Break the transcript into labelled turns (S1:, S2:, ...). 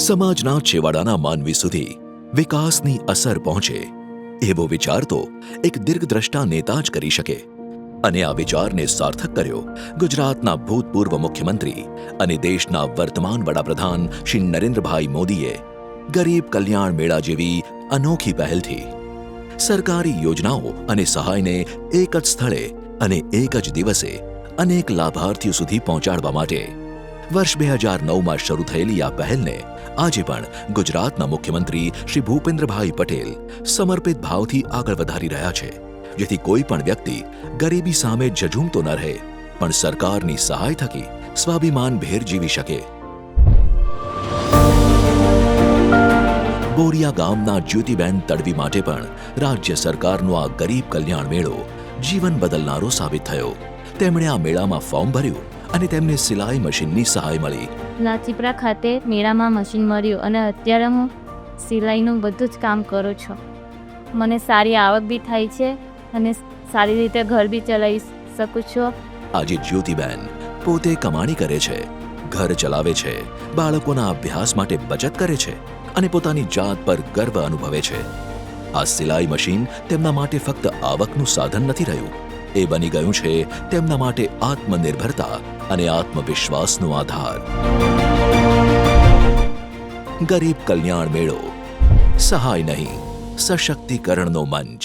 S1: સમાજના છેવાડાના માનવી સુધી વિકાસની અસર પહોંચે એવો વિચાર તો એક દીર્ઘદ્રષ્ટા નેતા જ કરી શકે. અને આ વિચારને સાર્થક કર્યો ગુજરાતના ભૂતપૂર્વ મુખ્યમંત્રી અને દેશના વર્તમાન વડાપ્રધાન શ્રી નરેન્દ્રભાઈ મોદીએ ગરીબ કલ્યાણ મેળા જેવી અનોખી પહેલથી. સરકારી યોજનાઓ અને સહાયને એક જ સ્થળે અને એક જ દિવસે અનેક લાભાર્થીઓ સુધી પહોંચાડવા માટે વર્ષ 2009માં શરૂ થયેલી આ પહેલને આજે પણ ગુજરાતના મુખ્યમંત્રી શ્રી ભૂપેન્દ્રભાઈ પટેલ સમર્પિત ભાવથી આગળ વધારી રહ્યા છે, જેથી કોઈ પણ વ્યક્તિ ગરીબી સામે ઝઝૂમતો ન રહે, પણ સરકારની સહાય થકી સ્વાભિમાનભેર જીવી શકે. બોરિયા ગામના જ્યોતિબેન તડવી માટે પણ રાજ્ય સરકારનો આ ગરીબ કલ્યાણ મેળો જીવન બદલનારો સાબિત થયો. તેમણે આ મેળામાં ફોર્મ ભર્યું અને તેમને સિલાઈ મશીનની સહાય મળી.
S2: લાચીપરા ખાતે મેળામાં મશીન મળ્યું અને અત્યારે હું સિલાઈનું બધું જ કામ કરું છું. મને સારી આવક બી થાય છે અને સારી રીતે ઘર બી ચલાવી શકું છું.
S1: આજે જ્યોતિબેન પોતે કમાણી કરે છે, ઘર ચલાવે છે, બાળકોના અભ્યાસ માટે બચત કરે છે અને પોતાની જાત પર ગર્વ અનુભવે છે. આ સિલાઈ મશીન તેમના માટે ફક્ત આવકનું સાધન નથી રહ્યું, એ બની ગયું છે તેમના માટે આત્મનિર્ભરતા અને આત્મવિશ્વાસનો આધાર. ગરીબ કલ્યાણ મેળો સહાય નહીં, સશક્તિકરણનો મંચ.